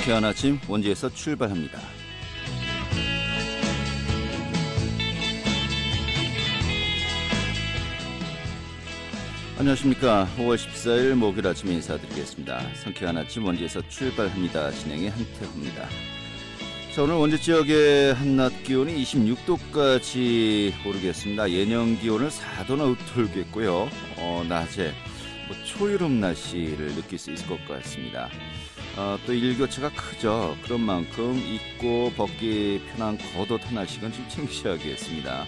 상쾌한 아침 원주에서 출발합니다. 안녕하십니까. 5월 14일 목요일 아침 인사드리겠습니다. 상쾌한 아침 원주에서 출발합니다. 진행의 한태호입니다. 자, 오늘 원주 지역의 한낮 기온이 26도까지 오르겠습니다. 예년 기온을 4도나 웃돌겠고요. 낮에 초여름 날씨를 느낄 수 있을 것 같습니다. 또 일교차가 크죠. 그런 만큼 입고 벗기 편한 겉옷 하나씩은 좀 챙기셔야겠습니다.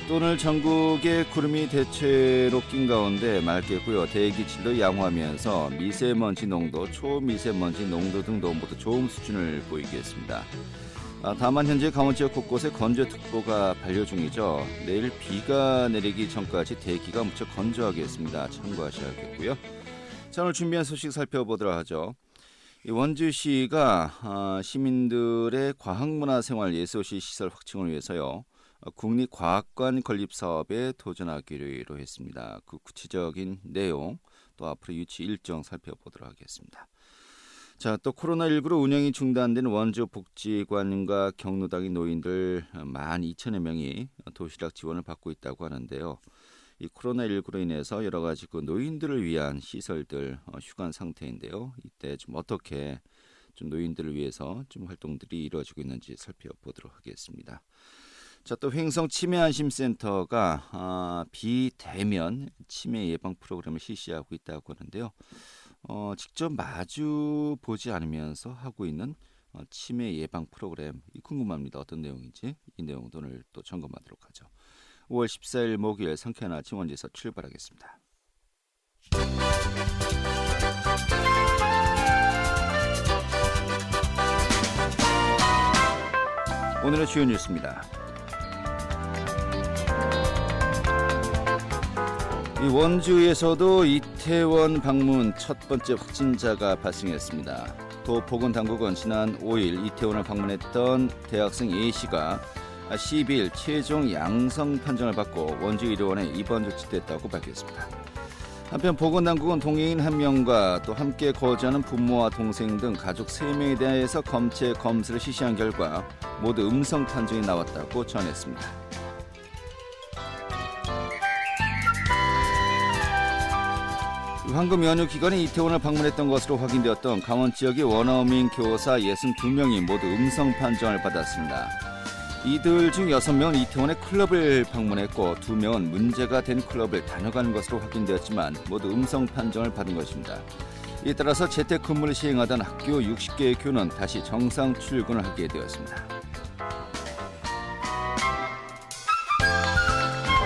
또 오늘 전국에 구름이 대체로 낀 가운데 맑겠고요. 대기질도 양호하면서 미세먼지 농도, 초미세먼지 농도 등도 모두 좋은 수준을 보이겠습니다. 다만 현재 강원 지역 곳곳에 건조특보가 발효 중이죠. 내일 비가 내리기 전까지 대기가 무척 건조하겠습니다. 참고하셔야겠고요. 자, 오늘 준비한 소식 살펴보도록 하죠. 원주시가 시민들의 과학문화생활예술시 시설 확충을 위해서요. 국립과학관 건립 사업에 도전하기로 했습니다. 그 구체적인 내용 또 앞으로 유치 일정 살펴보도록 하겠습니다. 자, 또 코로나19로 운영이 중단된 원주복지관과 경로당의 노인들 12,000여 명이 도시락 지원을 받고 있다고 하는데요. 이 코로나19로 인해서 여러 가지 그 노인들을 위한 시설들 휴관 상태인데요. 이때 좀 어떻게 좀 노인들을 위해서 좀 활동들이 이루어지고 있는지 살펴보도록 하겠습니다. 자, 또 횡성 치매안심센터가 비대면 치매 예방 프로그램을 실시하고 있다고 하는데요. 직접 마주 보지 않으면서 하고 있는 치매 예방 프로그램 궁금합니다. 어떤 내용인지 이 내용도 오늘 또 점검하도록 하죠. 5월 14일 목요일 상쾌한 아침 원주에서 출발하겠습니다. 오늘의 주요 뉴스입니다. 이 원주에서도 이태원 방문 첫 번째 확진자가 발생했습니다. 도 보건당국은 지난 5일 이태원을 방문했던 대학생 A씨가 12일 최종 양성 판정을 받고 원주의료원에 입원 조치됐다고 밝혔습니다. 한편 보건당국은 동행인 1명과 또 함께 거주하는 부모와 동생 등 가족 3명에 대해서 검체 검사를 실시한 결과 모두 음성 판정이 나왔다고 전했습니다. 황금 연휴 기간에 이태원을 방문했던 것으로 확인되었던 강원 지역의 원어민 교사 62명이 모두 음성 판정을 받았습니다. 이들 중 6명은 이태원의 클럽을 방문했고 2명은 문제가 된 클럽을 다녀간 것으로 확인되었지만 모두 음성 판정을 받은 것입니다. 이에 따라서 재택근무를 시행하던 학교 60개의 교는 다시 정상 출근을 하게 되었습니다.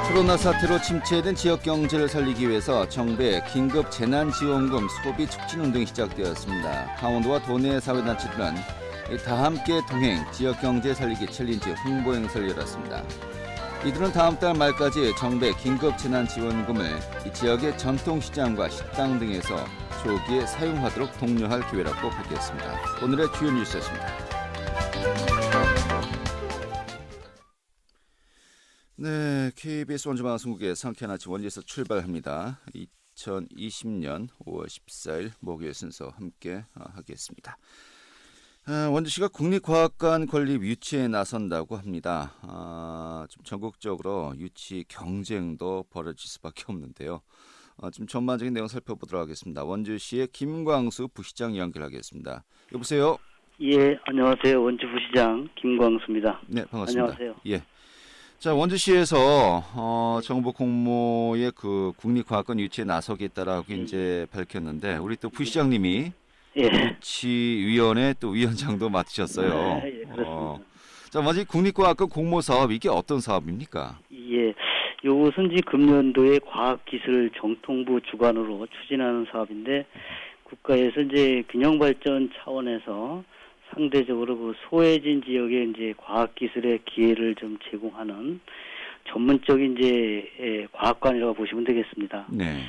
코로나 사태로 침체된 지역 경제를 살리기 위해서 정부의 긴급 재난지원금 소비 촉진 운동이 시작되었습니다. 강원도와 도내 사회단체들은 다함께 동행 지역 경제 살리기 챌린지 홍보 행사를 열었습니다. 이들은 다음 달 말까지 정부의 긴급 재난지원금을 이 지역의 전통시장과 식당 등에서 조기에 사용하도록 독려할 기회라고 밝혔습니다. 오늘의 주요 뉴스였습니다. 네, KBS 원주방송국의 상쾌한 아침 원주에서 출발합니다. 2020년 5월 14일 목요일 순서 함께 하겠습니다. 원주시가 국립과학관 건립 유치에 나선다고 합니다. 좀 전국적으로 유치 경쟁도 벌어질 수밖에 없는데요. 좀 전반적인 내용 살펴보도록 하겠습니다. 원주시의 김광수 부시장 연결하겠습니다. 여보세요? 예, 안녕하세요. 원주 부시장 김광수입니다. 네, 반갑습니다. 안녕하세요. 예. 자, 원주시에서 정부 공모의 그 국립과학관 유치에 나서겠다라고 이제 밝혔는데 우리 또 부시장님이 예. 유치위원회 또 위원장도 맡으셨어요. 예, 그렇습니다. 자, 먼저 국립과학관 공모 사업 이게 어떤 사업입니까? 예, 이것은 이제 금년도에 과학기술 정통부 주관으로 추진하는 사업인데 국가에서 이제 균형발전 차원에서 상대적으로 그 소외진 지역에 이제 과학기술의 기회를 좀 제공하는 전문적인 이제 과학관이라고 보시면 되겠습니다. 네.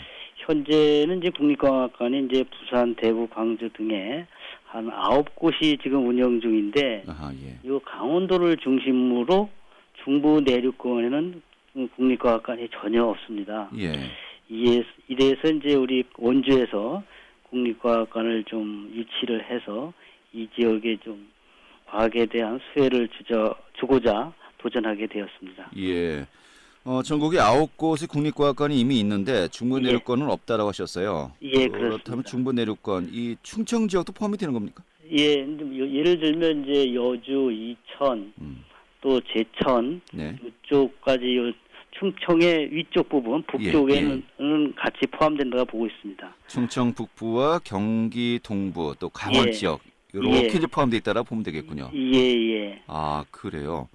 현재는 이제 국립과학관이 이제 부산, 대구, 광주 등에 한 9곳이 지금 운영 중인데, 아하, 예. 이 강원도를 중심으로 중부 내륙권에는 국립과학관이 전혀 없습니다. 예. 이래서 이제 우리 원주에서 국립과학관을 좀 유치를 해서 이 지역에 좀 과학에 대한 수혜를 주고자 도전하게 되었습니다. 예. 전국에 9곳의 국립과학관이 이미 있는데 중부 예. 내륙권은 없다라고 하셨어요. 예, 그렇다면 그렇습니다. 중부 내륙권, 이 충청 지역도 포함이 되는 겁니까? 예, 예를 들면 이제 여주, 이천, 또 제천 네. 이쪽까지 충청의 위쪽 부분, 북쪽에는 같이 포함된다고 보고 있습니다. 충청 북부와 경기 동부 또 강원 예. 지역 이렇게 예. 이제 포함되어 있다라고 보면 되겠군요. 예. 아, 그래요.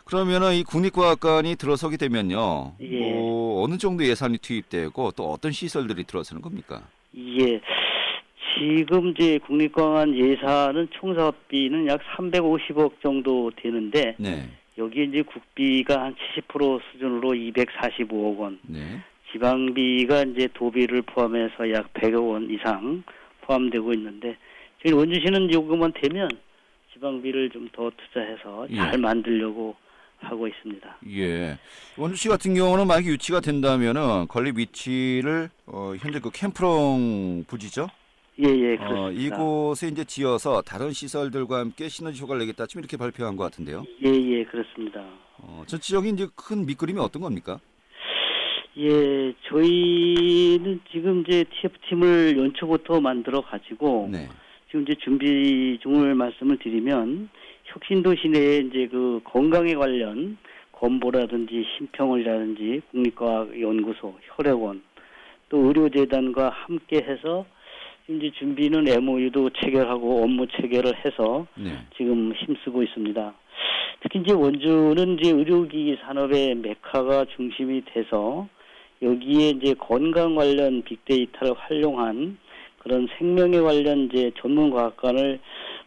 그러면은 이 국립과학관이 들어서게 되면요. 예. 뭐 어느 정도 예산이 투입되고 또 어떤 시설들이 들어서는 겁니까? 예. 지금 이제 국립과학관 예산은 총사업비는 약 350억 정도 되는데 네. 여기 이제 국비가 한 70% 수준으로 245억 원, 네. 지방비가 이제 도비를 포함해서 약 100억 원 이상 포함되고 있는데 저희 원주시는 요금만 되면 지방비를 좀 더 투자해서 잘 예. 만들려고 하고 있습니다. 예. 원주시 같은 경우는 만약에 유치가 된다면은 건립 위치를 현재 그 캠프롱 부지죠? 예, 그렇습니다. 이곳에 이제 지어서 다른 시설들과 함께 시너지 효과를 내겠다 지금 이렇게 발표한 것 같은데요. 예, 그렇습니다. 전체적인 이제 큰 밑그림이 어떤 겁니까? 예, 저희는 지금 이제 TF팀을 연초부터 만들어 가지고 네. 지금 이제 준비 중을 말씀을 드리면 혁신도시 내에 이제 그 건강에 관련 건보라든지 심평원이라든지 국립과학연구소, 혈액원 또 의료재단과 함께 해서 이제 준비는 MOU도 체결하고 업무 체결을 해서 네. 지금 힘쓰고 있습니다. 특히 이제 원주는 이제 의료기기 산업의 메카가 중심이 돼서 여기에 이제 건강 관련 빅데이터를 활용한 그런 생명에 관련 이제 전문과학관을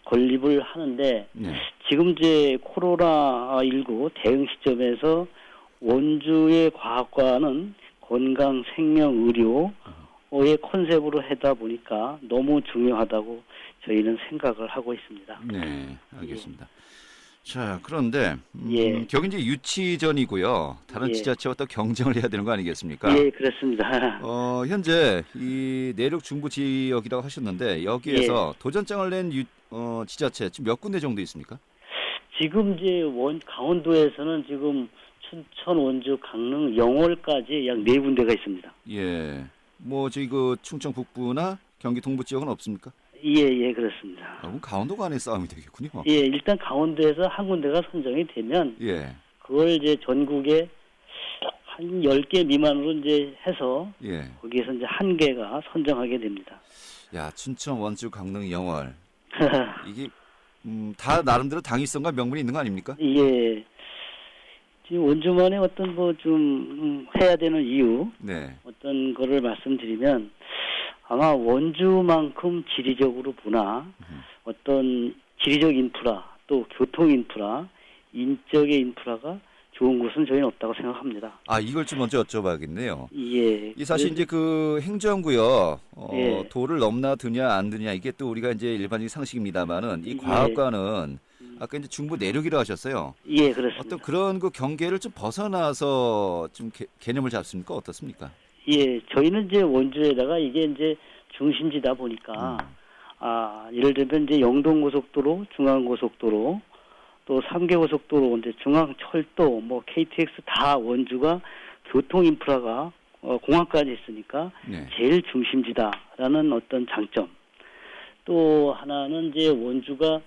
건립을 하는데 네. 지금 이제 코로나19 대응 시점에서 원주의 과학관은 건강, 생명, 의료의 컨셉으로 하다 보니까 너무 중요하다고 저희는 생각을 하고 있습니다. 네, 알겠습니다. 자, 그런데 예. 여기 이제 유치전이고요. 다른 예. 지자체와 또 경쟁을 해야 되는 거 아니겠습니까? 예, 그렇습니다. 현재 이 내륙 중부 지역이라고 하셨는데 여기에서 예. 도전장을 낸 지자체 지금 몇 군데 정도 있습니까? 지금 이제 강원도에서는 지금 춘천, 원주, 강릉, 영월까지 약 4군데가 있습니다. 예. 뭐 저희 그 충청 북부나 경기 동부 지역은 없습니까? 예, 그렇습니다. 그럼 강원도 간의 싸움이 되겠군요. 예, 일단 강원도에서 한 군데가 선정이 되면 예. 그걸 이제 전국에 한 10개 미만으로 이제 해서 예. 거기에서 이제 한 개가 선정하게 됩니다. 야, 춘천, 원주, 강릉, 영월. 이게 다 나름대로 당위성과 명분이 있는 거 아닙니까? 예. 지금 원주만의 어떤 뭐 좀 해야 되는 이유 네. 어떤 거를 말씀드리면 아마 원주만큼 지리적으로 보나 어떤 지리적 인프라 또 교통 인프라 인적의 인프라가 좋은 곳은 저희는 없다고 생각합니다. 아, 이걸 좀 먼저 여쭤봐야겠네요. 예. 이 사실 이제 그 행정구역 예. 도를 넘나 드냐 안 드냐 이게 또 우리가 이제 일반적인 상식입니다만은 이 예. 과학관은 아까 이제 중부 내륙이라고 하셨어요. 예, 그렇습니다. 어떤 그런 그 경계를 좀 벗어나서 좀 개념을 잡습니까? 어떻습니까? 예, 저희는 이제 원주에다가 이게 이제 중심지다 보니까 예를 들면 이제 영동고속도로, 중앙고속도로, 또 3개 고속도로, 이제 중앙철도, 뭐 KTX 다 원주가 교통 인프라가 공항까지 있으니까 네. 제일 중심지다라는 어떤 장점. 또 하나는 이제 원주가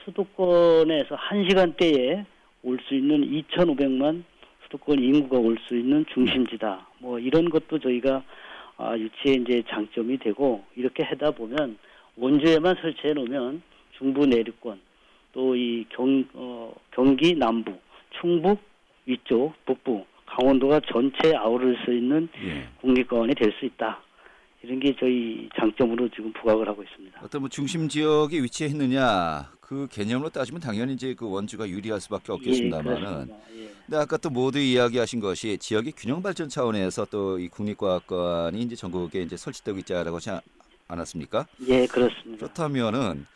수도권에서 1시간대에 올 수 있는 2,500만 수도권 인구가 올 수 있는 중심지다. 뭐 이런 것도 저희가 유치의 이제 장점이 되고 이렇게 하다 보면 원주에만 설치해 놓으면 중부 내륙권 또 이 경기 남부, 충북 위쪽, 북부, 강원도가 전체 아우를 수 있는 예. 국립과학원이 될 수 있다. 이런 게 저희 장점으로 지금 부각을 하고 있습니다. 어떤 뭐 중심 지역에 위치했느냐 그 개념으로 따지면 당연히 이제 그 원주가 유리할 수밖에 없겠습니다만은. 예. 근데 아까 또 모두 이야기하신 것이 지역의 균형 발전 차원에서 또 이 국립과학관이 이제 전국에 이제 설치되고 있자라고 하지 않았습니까? 예, 그렇습니다. 그렇다면은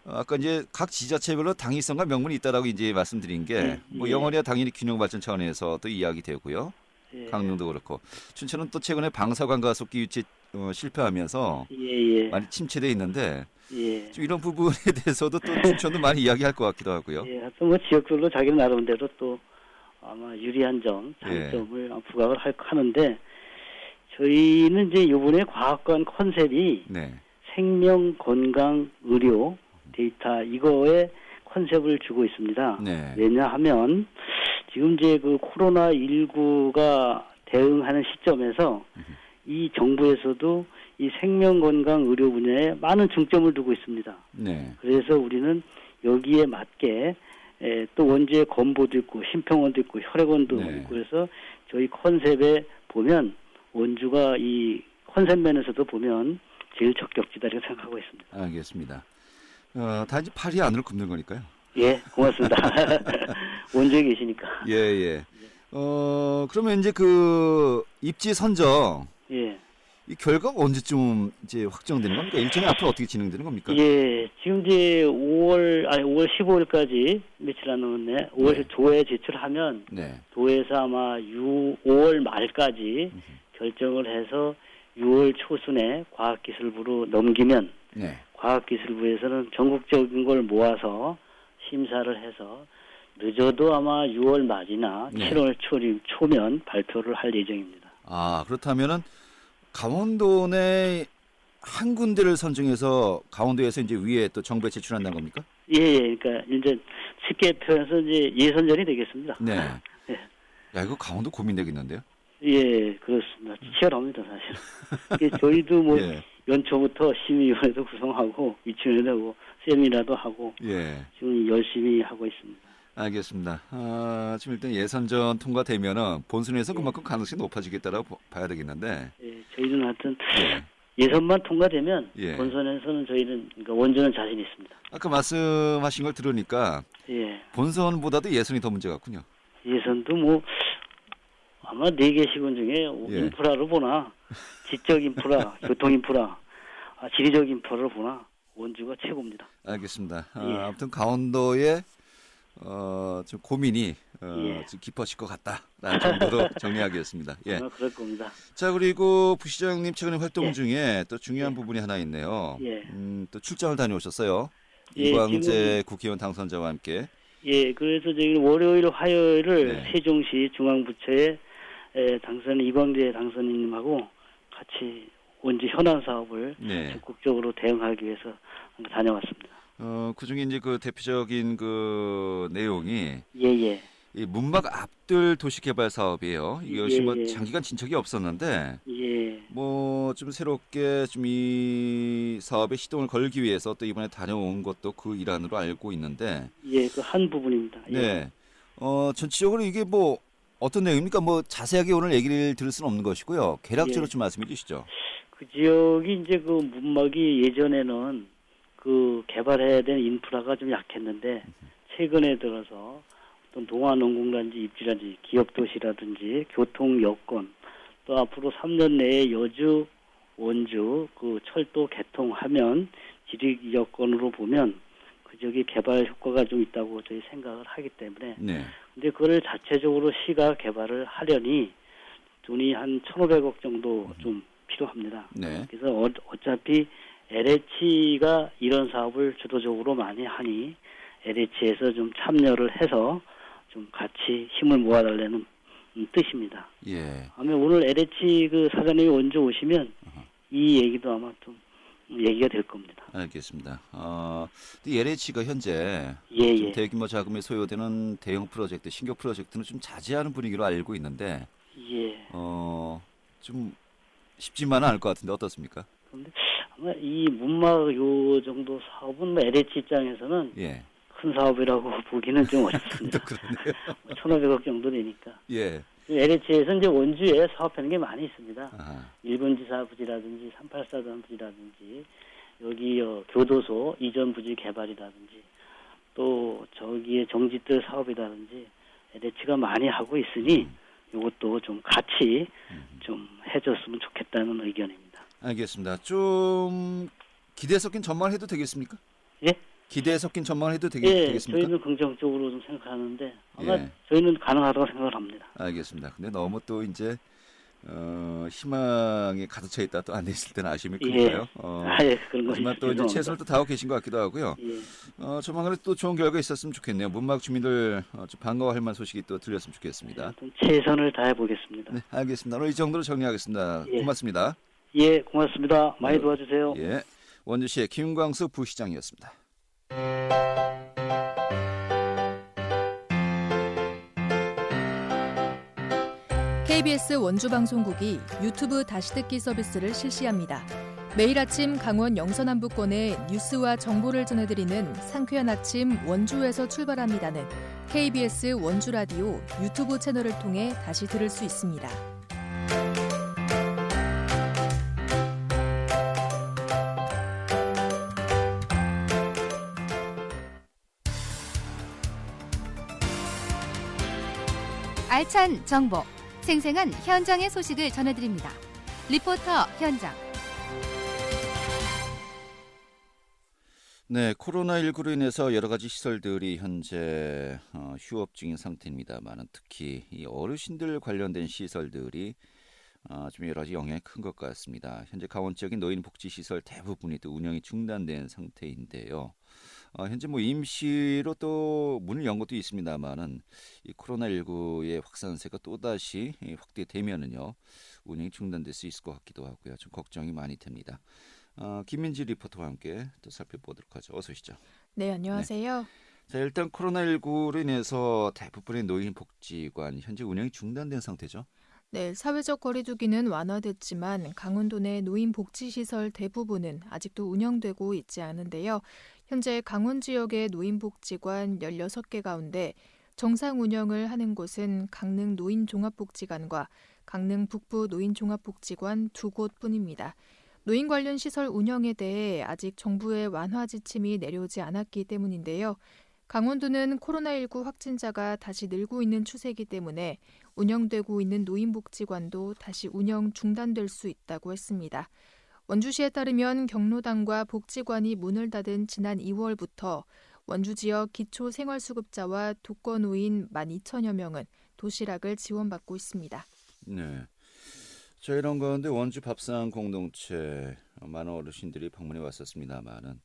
아까 이제 각 지자체별로 당위성과 명분이 있다라고 이제 말씀드린 게 뭐 예. 영월이야 당연히 균형 발전 차원에서 또 이야기되고요. 예. 강릉도 그렇고 춘천은 또 최근에 방사관 가속기 유치 실패하면서 예. 많이 침체돼 있는데 예. 좀 이런 부분에 대해서도 또 춘천도 많이 이야기할 것 같기도 하고요. 예, 하여튼 뭐 지역별로 자기 나름대로 또 아마 유리한 점, 예. 장점을 부각을 하는데 저희는 이제 이번에 과학관 컨셉이 네. 생명, 건강, 의료, 데이터 이거에 컨셉을 주고 있습니다. 네. 왜냐하면 지금 이제 그 코로나19가 대응하는 시점에서 이 정부에서도 이 생명, 건강, 의료 분야에 많은 중점을 두고 있습니다. 네. 그래서 우리는 여기에 맞게 또 원주에 건보도 있고 심평원도 있고 혈액원도 네. 있고 그래서 저희 컨셉에 보면 원주가 이 컨셉 면에서도 보면 제일 적격지다 이렇게 생각하고 있습니다. 알겠습니다. 단지 팔이 안으로 굽는 거니까요. 예, 고맙습니다. 원주에 계시니까. 예, 예. 그러면 이제 그 입지 선정 예. 이 결과가 언제쯤 이제 확정되는 겁니까? 일정이 앞으로 어떻게 진행되는 겁니까? 예, 지금 이제 5월 15일까지 며칠 안 남았네. 5월 네. 도에 제출하면 네. 도에서 아마 5월 말까지 결정을 해서 6월 초순에 과학기술부로 넘기면 네. 과학기술부에서는 전국적인 걸 모아서 심사를 해서 늦어도 아마 6월 말이나 네. 7월 초면 발표를 할 예정입니다. 아, 그렇다면은 강원도 내 한 군데를 선정해서 강원도에서 이제 위에 또 정부에 제출한다는 겁니까? 예, 예. 그러니까 이제 쉽게 표현해서 이제 예선전이 되겠습니다. 네. 예. 야, 이거 강원도 고민되겠는데요? 예, 그렇습니다. 치열합니다, 사실. 이게 저희도 뭐 예. 연초부터 심의위원회도 구성하고 이춘회도 하고 세미나도 하고 예. 지금 열심히 하고 있습니다. 알겠습니다. 지금 일단 예선전 통과되면은 본선에서 예. 그만큼 가능성이 높아지겠다라고 봐야 되겠는데. 예, 저희는 하여튼 예. 예선만 통과되면 예. 본선에서는 저희는 그러니까 원주는 자신 있습니다. 아까 말씀하신 걸 들으니까 예, 본선보다도 예선이 더 문제 같군요. 예선도 뭐 아마 4개 시군 중에 예. 인프라로 보나 지적 인프라, 교통 인프라, 지리적 인프라를 보나 원주가 최고입니다. 알겠습니다. 예. 아무튼 강원도의 좀 고민이 예. 좀 깊어질 것 같다라는 정도로 정리하겠습니다. 예. 아마 그럴 겁니다. 자, 그리고 부시장님 최근에 활동 예. 중에 또 중요한 예. 부분이 하나 있네요. 예. 또 출장을 다녀오셨어요. 예, 이광재 국회의원 당선자와 함께. 예, 그래서 저희 월요일, 화요일을 네. 세종시 중앙부처에 당선 이광재 당선인님하고 같이 원주 현안 사업을 네. 적극적으로 대응하기 위해서 다녀왔습니다. 그중에 이제 그 대표적인 그 내용이 예. 이 문막 앞들 도시개발 사업이에요. 이것이 예, 뭐 예. 장기간 진척이 없었는데 예. 뭐 좀 새롭게 좀 이 사업에 시동을 걸기 위해서 또 이번에 다녀온 것도 그 일환으로 알고 있는데 예, 그 한 부분입니다. 예. 네. 전체적으로 이게 뭐 어떤 내용입니까? 뭐 자세하게 오늘 얘기를 들을 수는 없는 것이고요. 개략적으로 예. 좀 말씀해 주시죠. 그 지역이 이제 그 문막이 예전에는 그 개발해야 될 인프라가 좀 약했는데 최근에 들어서 어떤 동아농공단지 입지라든지 기업도시라든지 교통 여건 또 앞으로 3년 내에 여주 원주 그 철도 개통하면 지리 여건으로 보면 그 지역이 개발 효과가 좀 있다고 저희 생각을 하기 때문에 네. 근데 그걸 자체적으로 시가 개발을 하려니 돈이 한 1,500억 정도 좀 필요합니다. 네. 그래서 어차피 LH가 이런 사업을 주도적으로 많이 하니 LH에서 좀 참여를 해서 좀 같이 힘을 모아달라는 뜻입니다. 예. 아마 오늘 LH 그 사장님이 원주 오시면 이 얘기도 아마 좀 얘기가 될 겁니다. 알겠습니다. 이 LH가 현재 예, 좀 예. 대규모 자금이 소요되는 대형 프로젝트, 신규 프로젝트는 좀 자제하는 분위기로 알고 있는데 예. 좀 쉽지만은 않을 것 같은데 어떻습니까? 그런데 아마 이 문막 요 정도 사업은 뭐 LH 입장에서는 예. 큰 사업이라고 보기는 좀 어렵습니다. 또 그러네요. 1,500억 정도 되니까. 예. LH에서 이제 원주에 사업하는 게 많이 있습니다. 아하. 1번 지사 부지라든지 384단 부지라든지 여기 교도소 이전 부지 개발이라든지 또 저기에 정지들 사업이라든지 LH가 많이 하고 있으니 이것도 좀 같이 좀 해줬으면 좋겠다는 의견입니다. 알겠습니다. 좀 기대 섞인 전망을 해도 되겠습니까? 예? 기대에 섞인 전망을 해도 예, 되겠습니까? 저희는 긍정적으로 좀 생각하는데 아마 예. 저희는 가능하다고 생각을 합니다. 알겠습니다. 근데 너무 또 이제 희망에 가득 차 있다 또 안 됐을 때는 아쉬움이 예. 크니까요. 예, 그런 거 하지만 있어. 또 이제 죄송합니다. 최선을 또 다하고 계신 것 같기도 하고요. 예. 조만간에 또 좋은 결과 있었으면 좋겠네요. 문막 주민들 좀 반가워할 만한 소식이 또 들렸으면 좋겠습니다. 아무튼 최선을 다해 보겠습니다. 네, 알겠습니다. 오늘 이 정도로 정리하겠습니다. 예. 고맙습니다. 예, 고맙습니다. 네, 많이 도와주세요. 예, 원주시의 김광수 부시장이었습니다. KBS 원주방송국이 유튜브 다시 듣기 서비스를 실시합니다. 매일 아침 강원 영서남부권의 뉴스와 정보를 전해드리는 상쾌한 아침 원주에서 출발합니다는 KBS 원주라디오 유튜브 채널을 통해 다시 들을 수 있습니다. 알찬 정보, 생생한 현장의 소식을 전해드립니다. 리포터 현장. 네, 코로나19로 인해서 여러 가지 시설들이 현재 휴업 중인 상태입니다만 특히 이 어르신들 관련된 시설들이 좀 여러 가지 영향이 큰 것 같습니다. 현재 강원 지역의 노인복지시설 대부분이 또 운영이 중단된 상태인데요. 현재 뭐 임시로 또 문을 연 것도 있습니다만은 이 코로나19의 확산세가 또다시 확대되면은요 운영이 중단될 수 있을 것 같기도 하고요. 좀 걱정이 많이 됩니다. 김민지 리포터와 함께 또 살펴보도록 하죠. 어서 오시죠. 네, 안녕하세요. 네. 자, 일단 코로나19로 인해서 대부분의 노인복지관 현재 운영이 중단된 상태죠. 네, 사회적 거리두기는 완화됐지만 강원도 내 노인복지시설 대부분은 아직도 운영되고 있지 않은데요. 현재 강원 지역의 노인복지관 16개 가운데 정상 운영을 하는 곳은 강릉 노인종합복지관과 강릉 북부 노인종합복지관 2곳뿐입니다. 노인 관련 시설 운영에 대해 아직 정부의 완화 지침이 내려오지 않았기 때문인데요. 강원도는 코로나19 확진자가 다시 늘고 있는 추세이기 때문에 운영되고 있는 노인복지관도 다시 운영 중단될 수 있다고 했습니다. 원주시에 따르면 경로당과 복지관이 문을 닫은 지난 2월부터 원주 지역 기초생활수급자와 독거노인 12,000여 명은 도시락을 지원받고 있습니다. 네. 자, 이런 가운데 원주 밥상 공동체 많은 어르신들이 방문해 왔었습니다만은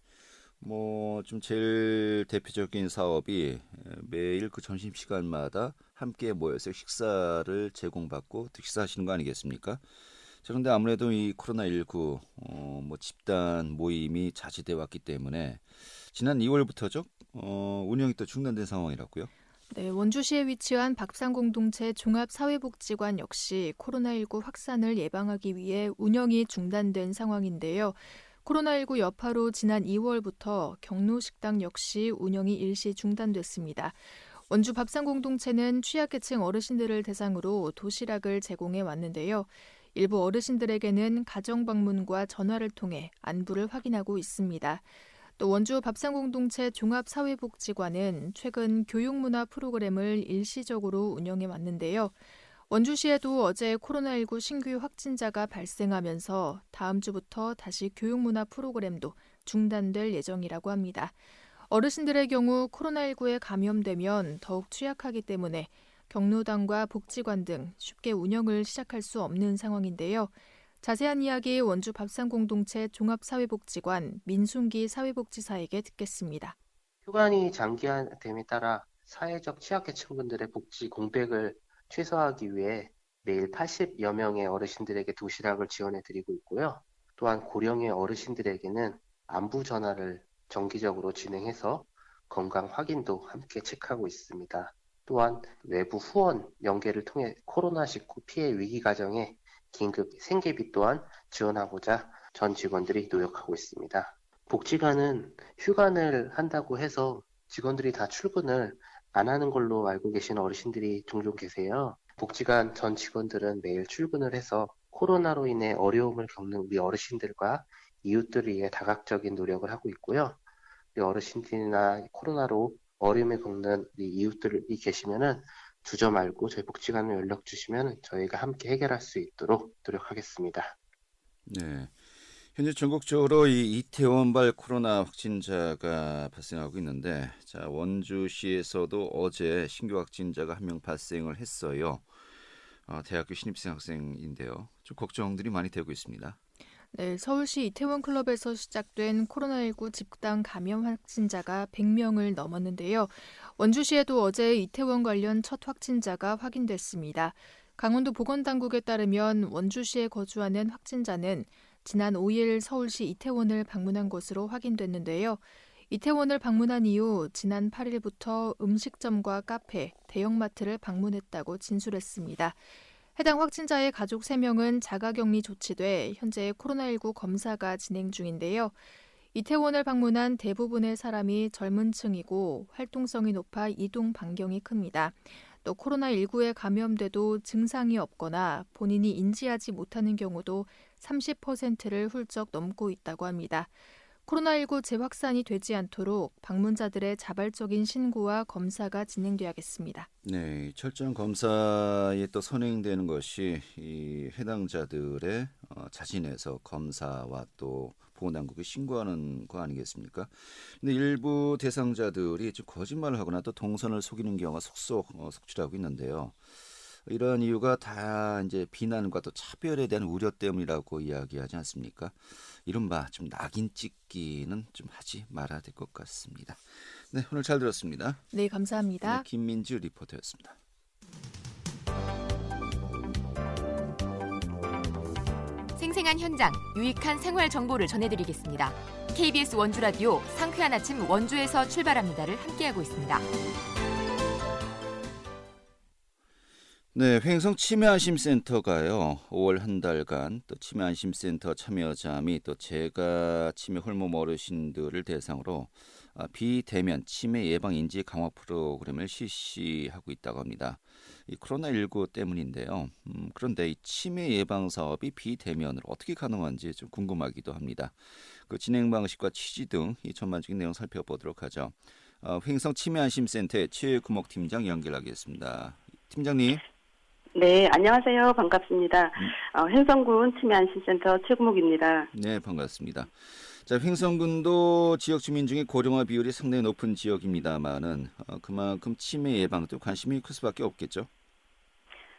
좀 제일 대표적인 사업이 매일 그 점심시간마다 함께 모여서 식사를 제공받고 또 식사하시는 거 아니겠습니까? 자, 그런데 아무래도 이 코로나19 집단 모임이 자제돼 왔기 때문에 지난 2월부터죠. 운영이 또 중단된 상황이라고요. 네, 원주시에 위치한 밥상공동체 종합사회복지관 역시 코로나19 확산을 예방하기 위해 운영이 중단된 상황인데요. 코로나19 여파로 지난 2월부터 경로식당 역시 운영이 일시 중단됐습니다. 원주 밥상공동체는 취약계층 어르신들을 대상으로 도시락을 제공해 왔는데요. 일부 어르신들에게는 가정방문과 전화를 통해 안부를 확인하고 있습니다. 또 원주 밥상공동체 종합사회복지관은 최근 교육문화 프로그램을 일시적으로 운영해 왔는데요. 원주시에도 어제 코로나19 신규 확진자가 발생하면서 다음 주부터 다시 교육문화 프로그램도 중단될 예정이라고 합니다. 어르신들의 경우 코로나19에 감염되면 더욱 취약하기 때문에 경로당과 복지관 등 쉽게 운영을 시작할 수 없는 상황인데요. 자세한 이야기 원주 밥상공동체 종합사회복지관 민순기 사회복지사에게 듣겠습니다. 휴관이 장기화됨에 따라 사회적 취약계층분들의 복지 공백을 최소화하기 위해 매일 80여 명의 어르신들에게 도시락을 지원해드리고 있고요. 또한 고령의 어르신들에게는 안부 전화를 정기적으로 진행해서 건강 확인도 함께 체크하고 있습니다. 또한 외부 후원 연계를 통해 코로나19 피해 위기 가정에 긴급 생계비 또한 지원하고자 전 직원들이 노력하고 있습니다. 복지관은 휴관을 한다고 해서 직원들이 다 출근을 안 하는 걸로 알고 계시는 어르신들이 종종 계세요. 복지관 전 직원들은 매일 출근을 해서 코로나로 인해 어려움을 겪는 우리 어르신들과 이웃들을 위해 다각적인 노력을 하고 있고요. 우리 어르신들이나 코로나로 어려움을 겪는 우리 이웃들이 계시면은 주저 말고 저희 복지관에 연락 주시면 저희가 함께 해결할 수 있도록 노력하겠습니다. 네. 현재 전국적으로 이 이태원발 코로나 확진자가 발생하고 있는데, 자, 원주시에서도 어제 신규 확진자가 한 명 발생을 했어요. 대학교 신입생 학생인데요. 좀 걱정들이 많이 되고 있습니다. 네, 서울시 이태원 클럽에서 시작된 코로나19 집단 감염 확진자가 100명을 넘었는데요. 원주시에도 어제 이태원 관련 첫 확진자가 확인됐습니다. 강원도 보건당국에 따르면 원주시에 거주하는 확진자는 지난 5일 서울시 이태원을 방문한 것으로 확인됐는데요. 이태원을 방문한 이후 지난 8일부터 음식점과 카페, 대형마트를 방문했다고 진술했습니다. 해당 확진자의 가족 3명은 자가격리 조치돼 현재 코로나19 검사가 진행 중인데요. 이태원을 방문한 대부분의 사람이 젊은 층이고 활동성이 높아 이동 반경이 큽니다. 또 코로나19에 감염돼도 증상이 없거나 본인이 인지하지 못하는 경우도 30%를 훌쩍 넘고 있다고 합니다. 코로나19 재확산이 되지 않도록 방문자들의 자발적인 신고와 검사가 진행돼야겠습니다. 네, 철저한 검사에 또 선행되는 것이 이 해당자들의 자진해서 검사와 또 보건당국에 신고하는 거 아니겠습니까? 근데 일부 대상자들이 좀 거짓말을 하거나 또 동선을 속이는 경우가 속속 속출하고 있는데요. 이러한 이유가 다 이제 비난과 또 차별에 대한 우려 때문이라고 이야기하지 않습니까? 이른바 좀 낙인 찍기는 좀 하지 말아야 될 것 같습니다. 네, 오늘 잘 들었습니다. 네, 감사합니다. 네, 김민주 리포터였습니다. 생생한 현장, 유익한 생활 정보를 전해드리겠습니다. KBS 원주라디오 상쾌한 아침 원주에서 출발합니다를 함께하고 있습니다. 네, 횡성 치매안심센터가요. 5월 한 달간 또 치매안심센터 참여자 및 또 재가 치매 홀몸 어르신들을 대상으로 비대면 치매 예방 인지 강화 프로그램을 실시하고 있다고 합니다. 이 코로나19 때문인데요. 그런데 이 치매 예방 사업이 비대면으로 어떻게 가능한지 좀 궁금하기도 합니다. 그 진행 방식과 취지 등 이 전반적인 내용 살펴보도록 하죠. 횡성 치매안심센터의 최구목 팀장 연결하겠습니다. 팀장님. 네, 안녕하세요. 반갑습니다. 횡성군 치매안심센터 최구목입니다. 네, 반갑습니다. 자, 횡성군도 지역 주민 중에 고령화 비율이 상당히 높은 지역입니다만은 그만큼 치매 예방도 관심이 클 수밖에 없겠죠.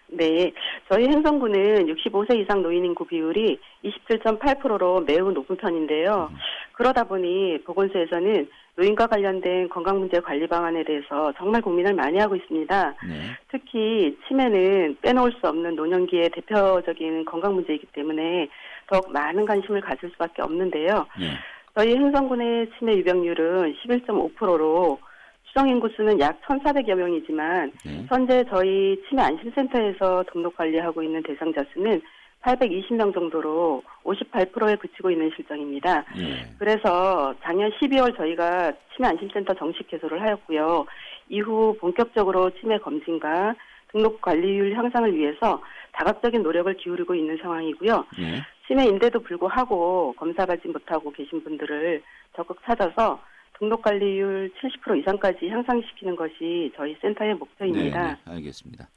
네, 저희 횡성군은 65세 이상 노인 인구 비율이 27.8%로 매우 높은 편인데요. 그러다 보니 보건소에서는 노인과 관련된 건강문제 관리 방안에 대해서 정말 고민을 많이 하고 있습니다. 네. 특히 치매는 빼놓을 수 없는 노년기의 대표적인 건강문제이기 때문에 더욱 많은 관심을 가질 수밖에 없는데요. 네. 저희 횡성군의 치매 유병률은 11.5%로 추정 인구 수는 약 1,400여 명이지만 네. 현재 저희 치매 안심센터에서 등록 관리하고 있는 대상자 수는 820명 정도로 58%에 그치고 있는 실정입니다. 네. 그래서 작년 12월 저희가 치매 안심센터 정식 개소를 하였고요. 이후 본격적으로 치매 검진과 등록 관리율 향상을 위해서 다각적인 노력을 기울이고 있는 상황이고요. 네. 치매인데도 불구하고 검사받지 못하고 계신 분들을 적극 찾아서 등록 관리율 70% 이상까지 향상시키는 것이 저희 센터의 목표입니다. 네, 네, 알겠습니다.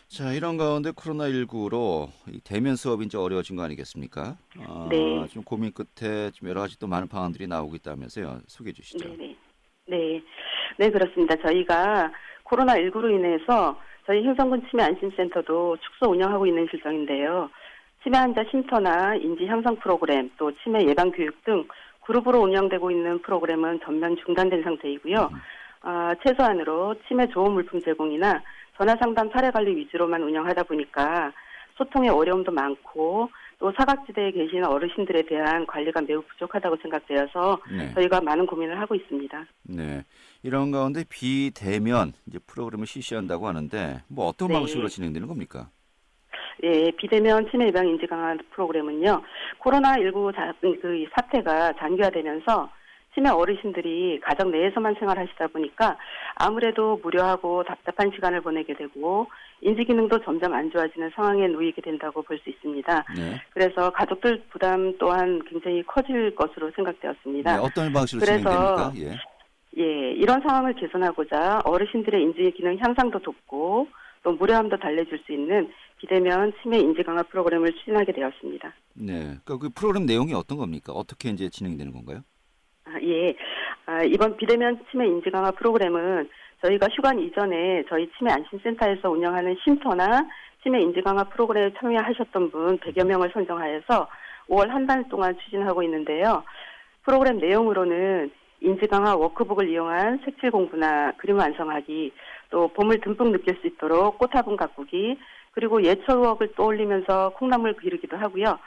자, 이런 가운데 코로나19로 대면 수업이 이제 어려워진 거 아니겠습니까? 네. 좀 고민 끝에 좀 여러 가지 또 많은 방안들이 나오고 있다면서요. 소개해 주시죠. 네, 그렇습니다. 저희가 코로나19로 인해서 저희 횡성군 치매 안심센터도 축소 운영하고 있는 실정인데요. 치매 환자 쉼터나 인지 향상 프로그램, 또 치매 예방 교육 등 그룹으로 운영되고 있는 프로그램은 전면 중단된 상태이고요. 최소한으로 치매 좋은 물품 제공이나 전화 상담 사례 관리 위주로만 운영하다 보니까 소통의 어려움도 많고 또 사각지대에 계시는 어르신들에 대한 관리가 매우 부족하다고 생각되어서 네. 저희가 많은 고민을 하고 있습니다. 네. 이런 가운데 비대면 이제 프로그램을 실시한다고 하는데 뭐 어떤 네. 방식으로 진행되는 겁니까? 예, 비대면 치매 예방 인지 강화 프로그램은요. 코로나19 그 사태가 장기화되면서 치매 어르신들이 가정 내에서만 생활하시다 보니까 아무래도 무료하고 답답한 시간을 보내게 되고 인지 기능도 점점 안 좋아지는 상황에 놓이게 된다고 볼 수 있습니다. 네. 그래서 가족들 부담 또한 굉장히 커질 것으로 생각되었습니다. 네, 어떤 방식으로 그래서 진행됩니까? 예, 이런 상황을 개선하고자 어르신들의 인지 기능 향상도 돕고 또 무료함도 달래줄 수 있는 비대면 치매 인지 강화 프로그램을 추진하게 되었습니다. 네. 그러니까 그 프로그램 내용이 어떤 겁니까? 어떻게 이제 진행되는 건가요? 이번 비대면 치매 인지 강화 프로그램은 저희가 휴관 이전에 저희 치매 안심센터에서 운영하는 쉼터나 치매 인지 강화 프로그램에 참여하셨던 분 100여 명을 선정하여서 5월 한 달 동안 추진하고 있는데요. 프로그램 내용으로는 인지 강화 워크북을 이용한 색칠 공부나 그림 완성하기, 또 봄을 듬뿍 느낄 수 있도록 꽃화분 가꾸기, 그리고 예철 추억을 떠올리면서 콩나물 기르기도 하고요.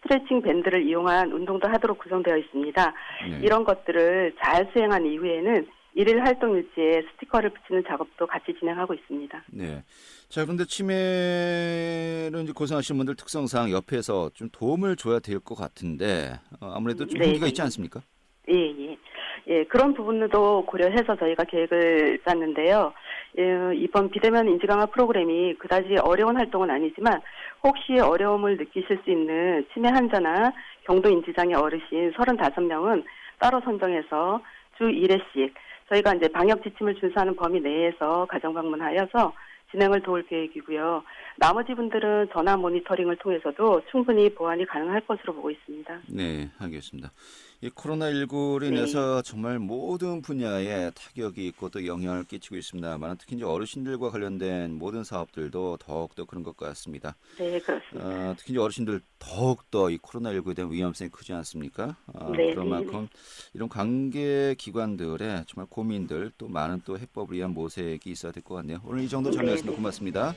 스트레칭 밴드를 이용한 운동도 하도록 구성되어 있습니다. 네. 이런 것들을 잘 수행한 이후에는 일일 활동 일지에 스티커를 붙이는 작업도 같이 진행하고 있습니다. 네. 자, 그런데 치매로 이제 고생하시는 분들 특성상 옆에서 좀 도움을 줘야 될 것 같은데 아무래도 좀 네. 한계가 있지 않습니까? 예, 그런 부분도 고려해서 저희가 계획을 짰는데요. 이번 비대면 인지강화 프로그램이 그다지 어려운 활동은 아니지만 혹시 어려움을 느끼실 수 있는 치매 환자나 경도 인지장애 어르신 35명은 따로 선정해서 주 1회씩 저희가 이제 방역 지침을 준수하는 범위 내에서 가정 방문하여서 진행을 도울 계획이고요. 나머지 분들은 전화 모니터링을 통해서도 충분히 보완이 가능할 것으로 보고 있습니다. 네, 알겠습니다. 이 코로나19로 인해서 정말 모든 분야에 타격이 있고 또 영향을 끼치고 있습니다만 특히 이제 어르신들과 관련된 모든 사업들도 더욱더 그런 것 같습니다. 네, 그렇습니다. 특히 이제 어르신들 더욱더 이 코로나19에 대한 위험성이 크지 않습니까? 그런 만큼 이런 관계 기관들의 정말 고민들 또 많은 또 해법을 위한 모색이 있어야 될 것 같네요. 오늘 이 정도 정리했습니다. 고맙습니다.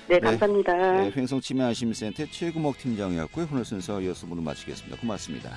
네, 감사합니다. 네, 횡성 치매안심센터 최구목 팀장이었고요. 오늘 순서 이어서 모두 마치겠습니다. 고맙습니다.